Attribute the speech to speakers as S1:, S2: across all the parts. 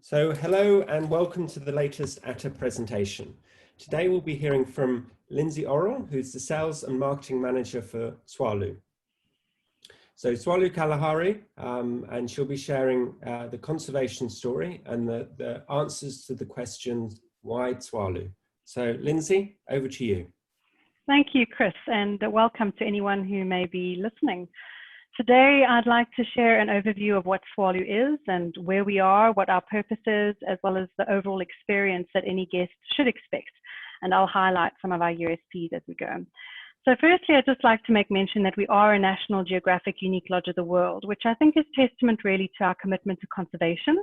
S1: So hello and welcome to the latest ATTA presentation. Today we'll be hearing from Lindsey, who's the Sales and Marketing Manager for Tswalu. So Tswalu Kalahari, and she'll be sharing the conservation story and the answers to the questions, why Tswalu? So Lindsey, over to you.
S2: Thank you, Chris, and welcome to anyone who may be listening. Today, I'd like to share an overview of what Tswalu is and where we are, what our purpose is, as well as the overall experience that any guest should expect. And I'll highlight some of our USPs as we go. So firstly, I'd just like to make mention that we are a National Geographic Unique Lodge of the World, which I think is testament really to our commitment to conservation.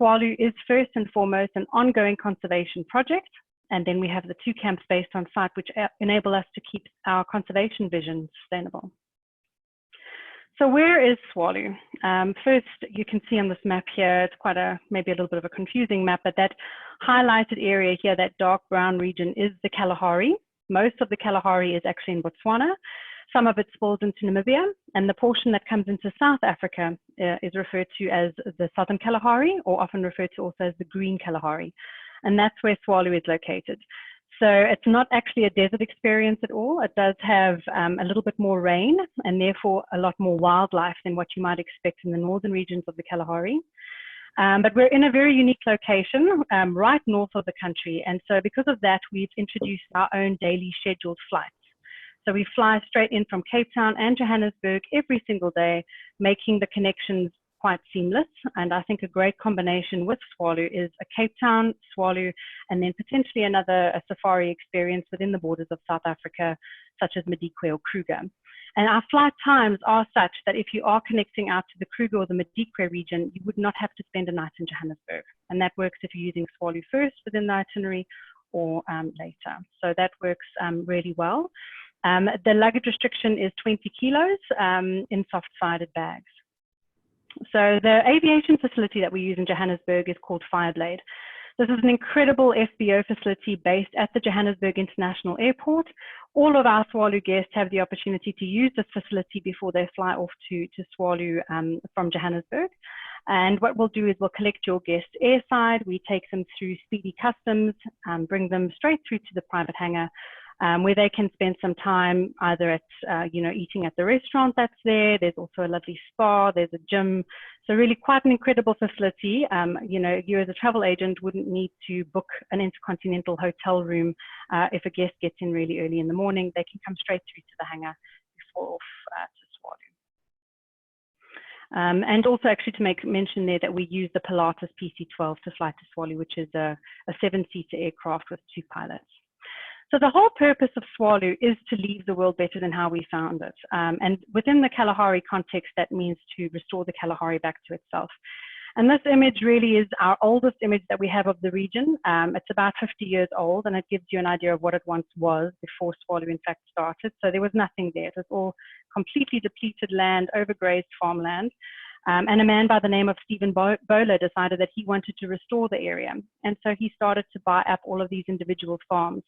S2: Tswalu is first and foremost an ongoing conservation project. And then we have the 2 camps based on site, which enable us to keep our conservation vision sustainable. So where is Tswalu? First, you can see on this map here, it's quite maybe a little bit of a confusing map, but that highlighted area here, that dark brown region is the Kalahari. Most of the Kalahari is actually in Botswana. Some of it spills into Namibia, and the portion that comes into South Africa is referred to as the Southern Kalahari, or often referred to also as the Green Kalahari. And that's where Tswalu is located. So it's not actually a desert experience at all. It does have a little bit more rain and therefore a lot more wildlife than what you might expect in the northern regions of the Kalahari. But we're in a very unique location right north of the country. And so because of that, we've introduced our own daily scheduled flights. So we fly straight in from Cape Town and Johannesburg every single day, making the connections quite seamless. And I think a great combination with Tswalu is a Cape Town, Tswalu, and then potentially a safari experience within the borders of South Africa, such as Madikwe or Kruger. And our flight times are such that if you are connecting out to the Kruger or the Madikwe region, you would not have to spend a night in Johannesburg. And that works if you're using Tswalu first within the itinerary or later. So that works really well. The luggage restriction is 20 kilos in soft-sided bags. So the aviation facility that we use in Johannesburg is called Fireblade. This is an incredible FBO facility based at the Johannesburg International Airport. All of our Tswalu guests have the opportunity to use this facility before they fly off to Tswalu from Johannesburg. And what we'll do is we'll collect your guests airside, we take them through speedy customs, bring them straight through to the private hangar, where they can spend some time either at, eating at the restaurant that's there. There's also a lovely spa, there's a gym. So really quite an incredible facility. You as a travel agent wouldn't need to book an intercontinental hotel room if a guest gets in really early in the morning. They can come straight through to the hangar before off to Tswalu. And also actually to make mention there that we use the Pilatus PC-12 to fly to Tswalu, which is a 7-seater aircraft with 2 pilots. So the whole purpose of Tswalu is to leave the world better than how we found it. And within the Kalahari context, that means to restore the Kalahari back to itself. And this image really is our oldest image that we have of the region. It's about 50 years old, and it gives you an idea of what it once was before Tswalu in fact started. So there was nothing there. It was all completely depleted land, overgrazed farmland. And a man by the name of Stephen Bowler decided that he wanted to restore the area. And so he started to buy up all of these individual farms.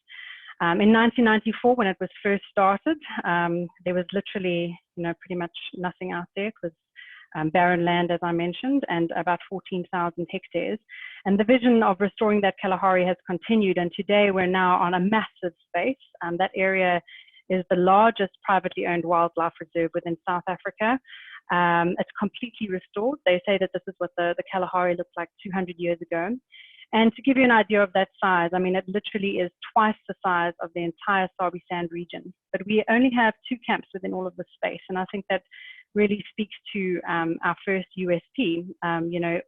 S2: In 1994, when it was first started, there was literally, pretty much nothing out there. It was barren land, as I mentioned, and about 14,000 hectares. And the vision of restoring that Kalahari has continued. And today we're now on a massive space. That area is the largest privately owned wildlife reserve within South Africa. It's completely restored. They say that this is what the Kalahari looked like 200 years ago. And to give you an idea of that size, I mean, it literally is twice the size of the entire Sabi Sand region. But we only have 2 camps within all of this space. And I think that really speaks to our first USP.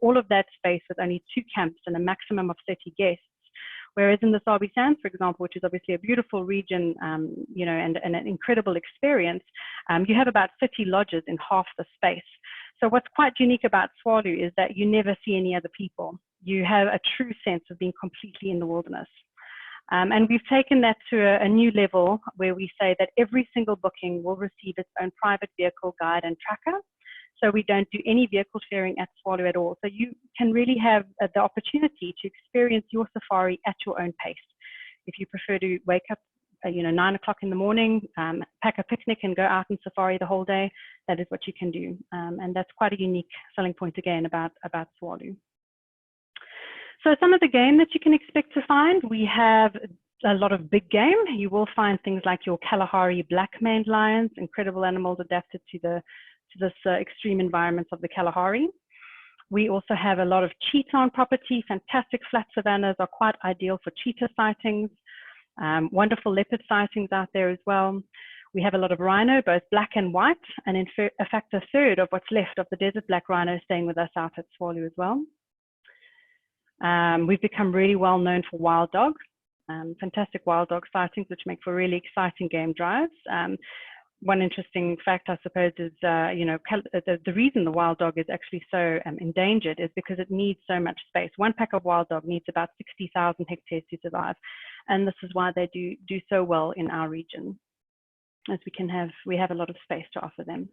S2: All of that space with only 2 camps and a maximum of 30 guests. Whereas in the Sabi Sands, for example, which is obviously a beautiful region, and an incredible experience, you have about 30 lodges in half the space. So what's quite unique about Tswalu is that you never see any other people. You have a true sense of being completely in the wilderness. And we've taken that to a new level where we say that every single booking will receive its own private vehicle guide and tracker. So we don't do any vehicle sharing at Tswalu at all. So you can really have the opportunity to experience your safari at your own pace. If you prefer to wake up 9 o'clock in the morning, pack a picnic and go out on safari the whole day, that is what you can do. And that's quite a unique selling point again about Tswalu. So some of the game that you can expect to find, we have a lot of big game. You will find things like your Kalahari black-maned lions, incredible animals adapted to this extreme environments of the Kalahari. We also have a lot of cheetah on property. Fantastic flat savannas are quite ideal for cheetah sightings. Wonderful leopard sightings out there as well. We have a lot of rhino, both black and white, and in fact, a third of what's left of the desert black rhino staying with us out at Tswalu as well. We've become really well known for wild dogs, fantastic wild dog sightings, which make for really exciting game drives. One interesting fact, I suppose, is the reason the wild dog is actually so endangered is because it needs so much space. One pack of wild dog needs about 60,000 hectares to survive, and this is why they do so well in our region, as we have a lot of space to offer them.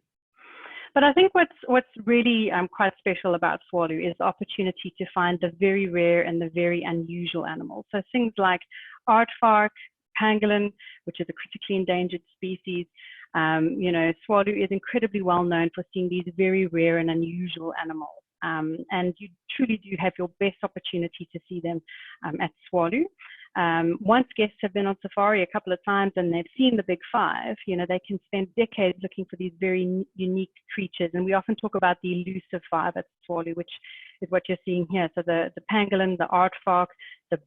S2: But I think what's really quite special about Tswalu is the opportunity to find the very rare and the very unusual animals. So things like aardvark, pangolin, which is a critically endangered species. Tswalu is incredibly well known for seeing these very rare and unusual animals. And you truly do have your best opportunity to see them at Tswalu. Once guests have been on safari a couple of times and they've seen the big five, they can spend decades looking for these very unique creatures. And we often talk about the elusive five at Tswalu, which is what you're seeing here. So the pangolin, the aardvark, the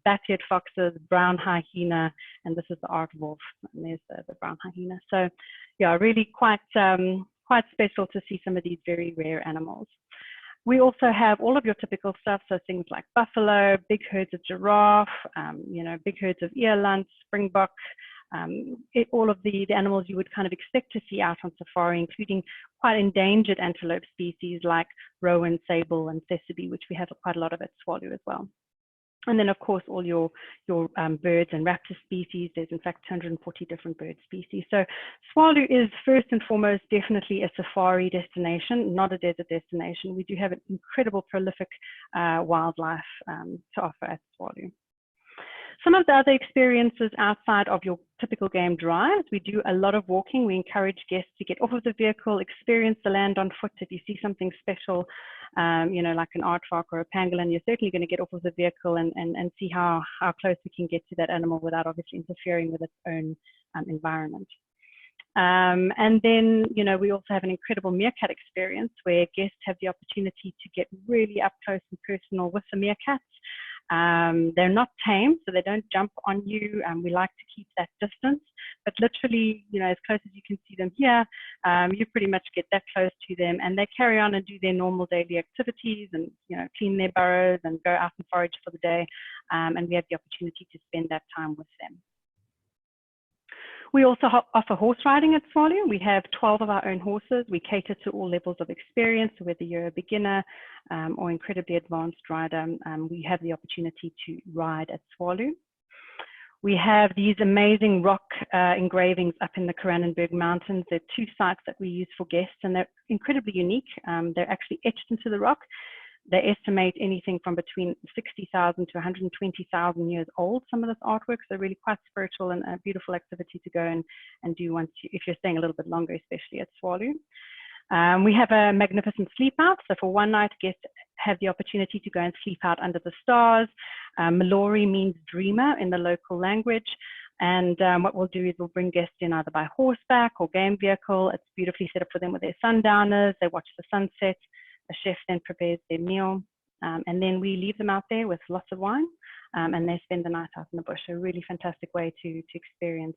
S2: bat-eared foxes, brown hyena, and this is the aardwolf, and there's the brown hyena. So yeah, really quite special to see some of these very rare animals. We also have all of your typical stuff, so things like buffalo, big herds of giraffe, big herds of eland, springbok, all of the animals you would kind of expect to see out on safari, including quite endangered antelope species like rowan, sable, and thespiae, which we have quite a lot of at Tswalu as well. And then, of course, all your birds and raptor species. There's, in fact, 240 different bird species. So Tswalu is, first and foremost, definitely a safari destination, not a desert destination. We do have an incredible, prolific wildlife to offer at Tswalu. Some of the other experiences outside of your typical game drives, we do a lot of walking. We encourage guests to get off of the vehicle, experience the land on foot. If you see something special, like an aardvark or a pangolin, you're certainly going to get off of the vehicle and see how close we can get to that animal without obviously interfering with its own environment. And then, we also have an incredible meerkat experience where guests have the opportunity to get really up close and personal with the meerkats. They're not tame, so they don't jump on you. We like to keep that distance, but literally, as close as you can see them here, you pretty much get that close to them, and they carry on and do their normal daily activities and, clean their burrows and go out and forage for the day. And we have the opportunity to spend that time with them. We also offer horse riding at Tswalu. We have 12 of our own horses. We cater to all levels of experience, so whether you're a beginner or incredibly advanced rider, we have the opportunity to ride at Tswalu. We have these amazing rock engravings up in the Karanenberg Mountains. There are 2 sites that we use for guests, and they're incredibly unique. They're actually etched into the rock. They estimate anything from between 60,000 to 120,000 years old, some of this artwork. So really quite spiritual and a beautiful activity to go and do if you're staying a little bit longer, especially at Tswalu. We have a magnificent sleep out. So for one night, guests have the opportunity to go and sleep out under the stars. Malori means dreamer in the local language. And what we'll do is we'll bring guests in either by horseback or game vehicle. It's beautifully set up for them with their sundowners. They watch the sunset. The chef then prepares their meal, and then we leave them out there with lots of wine, and they spend the night out in the bush. A really fantastic way to experience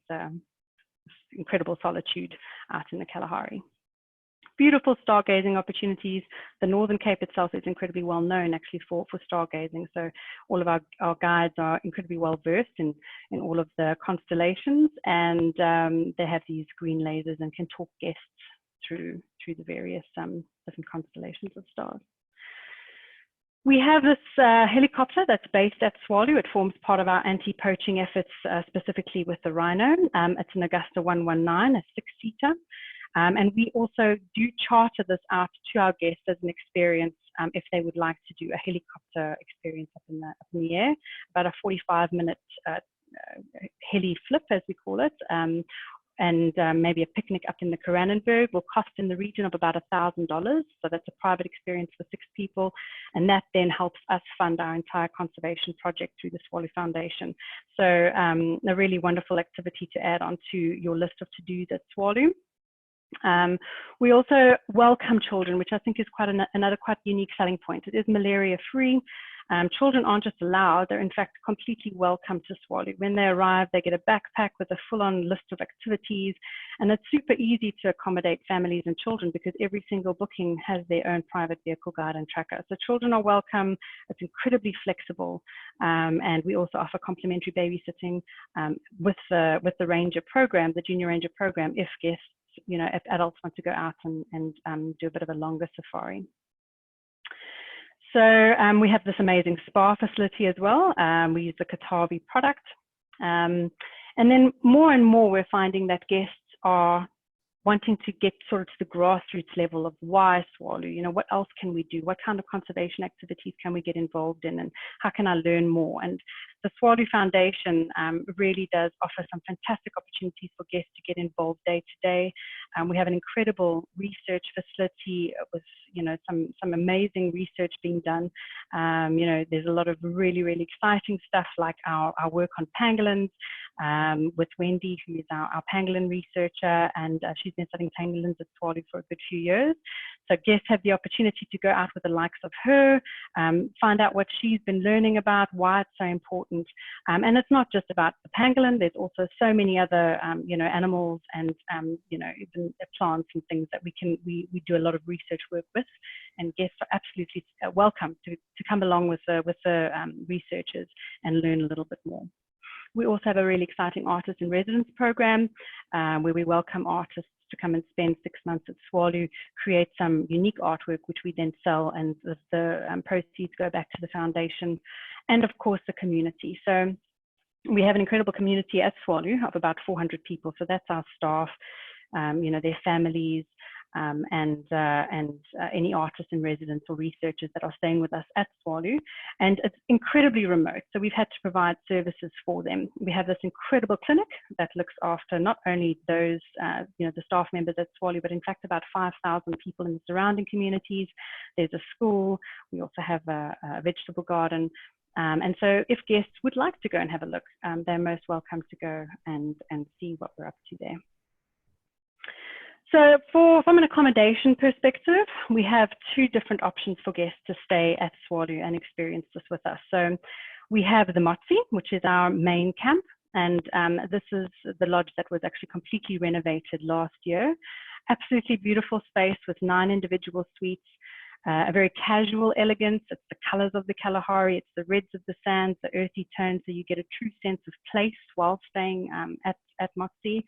S2: incredible solitude out in the Kalahari. Beautiful stargazing opportunities. The Northern Cape itself is incredibly well known actually for stargazing. So all of our guides are incredibly well versed in all of the constellations, and they have these green lasers and can talk guests through the various different constellations of stars. We have this helicopter that's based at Tswalu. It forms part of our anti-poaching efforts, specifically with the rhino. It's an Augusta 119, a 6-seater. And we also do charter this out to our guests as an experience if they would like to do a helicopter experience up in the air, about a 45-minute heli flip, as we call it. maybe a picnic up in the Koranenberg will cost in the region of about $1,000. So that's a private experience for 6 people. And that then helps us fund our entire conservation project through the Tswalu Foundation. So a really wonderful activity to add onto your list of to-dos at Tswalu. We also welcome children, which I think is quite another quite unique selling point. It is malaria free. Children aren't just allowed, they're in fact completely welcome to Tswalu. When they arrive, they get a backpack with a full-on list of activities, and it's super easy to accommodate families and children because every single booking has their own private vehicle guide and tracker. So children are welcome, it's incredibly flexible, and we also offer complimentary babysitting with the Ranger program, the Junior Ranger program, if guests, if adults want to go out and do a bit of a longer safari. So we have this amazing spa facility as well. We use the Katavi product. And then more and more, we're finding that guests are wanting to get sort of to the grassroots level of why Tswalu, what else can we do? What kind of conservation activities can we get involved in? And how can I learn more? And the Tswalu Foundation really does offer some fantastic opportunities for guests to get involved day to day. We have an incredible research facility with, some amazing research being done. There's a lot of really, really exciting stuff like our work on pangolins with Wendy, who is our pangolin researcher, and she's been studying pangolins at Tswalu for a good few years. So guests have the opportunity to go out with the likes of her, find out what she's been learning about, why it's so important. And it's not just about the pangolin, there's also so many other, animals and, even plants and things that we do a lot of research work with, and guests are absolutely welcome to come along with the researchers and learn a little bit more. We also have a really exciting artist in residence program where we welcome artists to come and spend 6 months at Tswalu, create some unique artwork, which we then sell, and the proceeds go back to the foundation, and of course the community. So we have an incredible community at Tswalu of about 400 people. So that's our staff, their families, and any artists in residence or researchers that are staying with us at Tswalu. And it's incredibly remote, so we've had to provide services for them. We have this incredible clinic that looks after not only those, the staff members at Tswalu, but in fact about 5,000 people in the surrounding communities. There's a school. We also have a vegetable garden. And so if guests would like to go and have a look, they're most welcome to go and see what we're up to there. So from an accommodation perspective, we have 2 different options for guests to stay at Tswalu and experience this with us. So we have the Motsi, which is our main camp. And this is the lodge that was actually completely renovated last year. Absolutely beautiful space with 9 individual suites. A very casual elegance. It's the colors of the Kalahari. It's the reds of the sands, the earthy tones. So you get a true sense of place while staying at Motsi.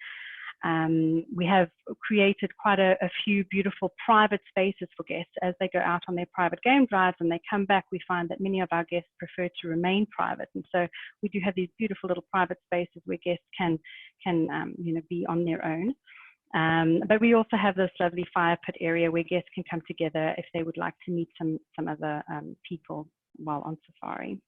S2: We have created quite a few beautiful private spaces for guests as they go out on their private game drives and they come back. We find that many of our guests prefer to remain private, and so we do have these beautiful little private spaces where guests can be on their own. But we also have this lovely fire pit area where guests can come together if they would like to meet some other people while on safari.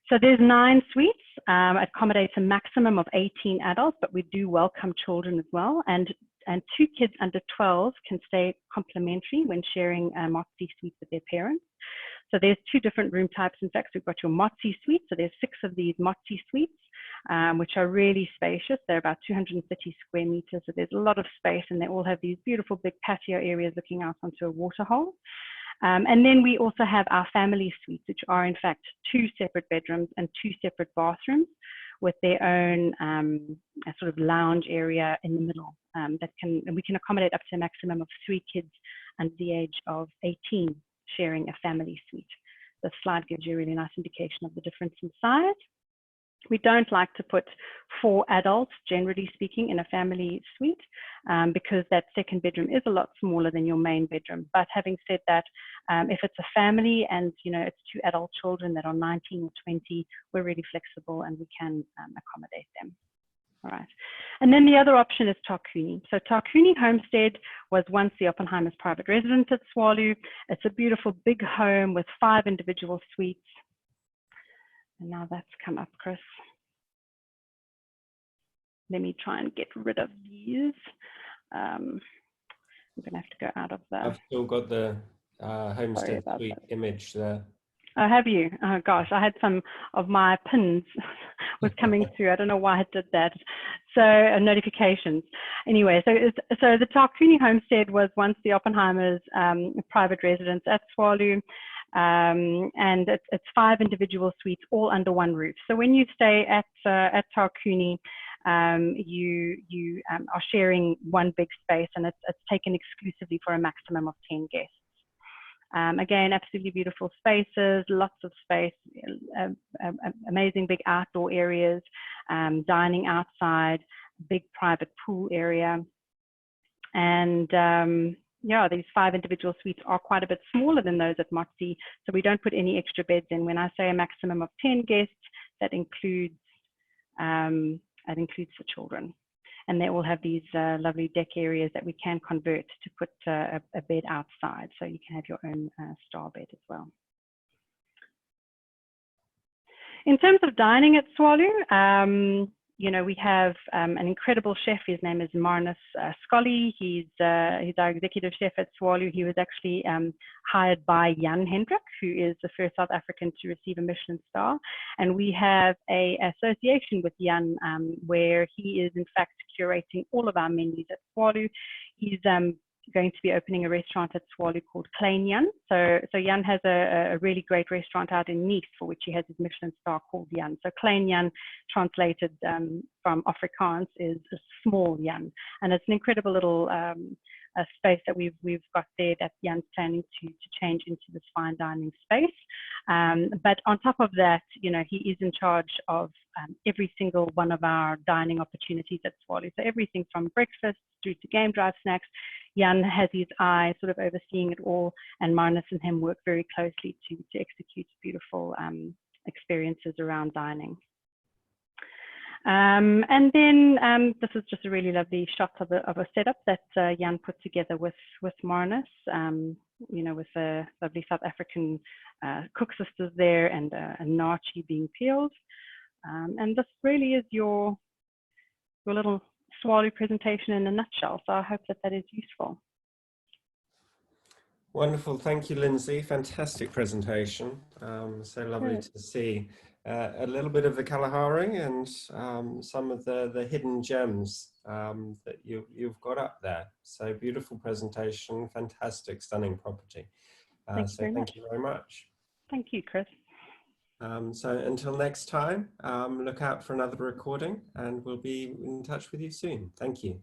S2: So there's 9 suites. It accommodates a maximum of 18 adults, but we do welcome children as well. And 2 kids under 12 can stay complimentary when sharing a Motsi suite with their parents. So there's 2 different room types. In fact, we've got your Motsi suite. So there's 6 of these Motsi suites, which are really spacious. They're about 230 square meters. So there's a lot of space, and they all have these beautiful big patio areas looking out onto a waterhole. And then we also have our family suites, which are in fact 2 separate bedrooms and 2 separate bathrooms with their own sort of lounge area in the middle. And we can accommodate up to a maximum of 3 kids under the age of 18 sharing a family suite. The slide gives you a really nice indication of the difference in size. We don't like to put 4 adults, generally speaking, in a family suite because that second bedroom is a lot smaller than your main bedroom. But having said that, if it's a family and it's 2 adult children that are 19 or 20, we're really flexible and we can accommodate them. All right. And then the other option is Takuni. So Takuni Homestead was once the Oppenheimer's private residence at Tswalu. It's a beautiful big home with 5 individual suites. And now that's come up, Chris. let me try and get rid of these. I'm going to have to go out of the...
S1: I've still got the Homestead Suite
S2: that.
S1: image there.
S2: Oh, have you? Oh gosh, I had some of my pins was coming through. I don't know why I did that. So notifications. Anyway, so the Tarkuni homestead was once the Oppenheimers' private residence at Tswalu, and it's 5 individual suites all under one roof. So when you stay at Tarkuni, you are sharing one big space, and it's taken exclusively for a maximum of 10 guests. Again, absolutely beautiful spaces, lots of space, amazing big outdoor areas, dining outside, big private pool area. And yeah, these 5 individual suites are quite a bit smaller than those at Motsi, so we don't put any extra beds in. When I say a maximum of 10 guests, that includes the children. And they all have these lovely deck areas that we can convert to put a bed outside, so you can have your own star bed as well. In terms of dining at Tswalu, you know, we have an incredible chef. His name is Marnus Scully. He's our executive chef at Tswalu. He was actually hired by Jan Hendrik, who is the first South African to receive a Michelin star. And we have an association with Jan where he is in fact curating all of our menus at Tswalu. He's going to be opening a restaurant at Tswalu called Klein Jan. So Jan has a really great restaurant out in Nice for which he has his Michelin star called Jan. So Klein Jan, translated from Afrikaans, is a small Jan, and it's an incredible little space that we've got there that Jan's planning to change into this fine dining space. But on top of that, you know, he is in charge of every single one of our dining opportunities at Tswalu. So everything from breakfast through to game drive snacks, Jan has his eye sort of overseeing it all, and Marnus and him work very closely to execute beautiful experiences around dining. And then this is just a really lovely shot of a setup that Jan put together with Marnus, you know, with the lovely South African cook sisters there and a naartjie being peeled. And this really is your little Tswalu presentation in a nutshell. So I hope that is useful.
S1: Wonderful. Thank you, Lindsey. Fantastic presentation. So lovely to see a little bit of the Kalahari and some of the hidden gems that you've got up there. So beautiful presentation, fantastic, stunning property. Thank you very much.
S2: Thank you, Chris.
S1: So until next time, look out for another recording and we'll be in touch with you soon. Thank you.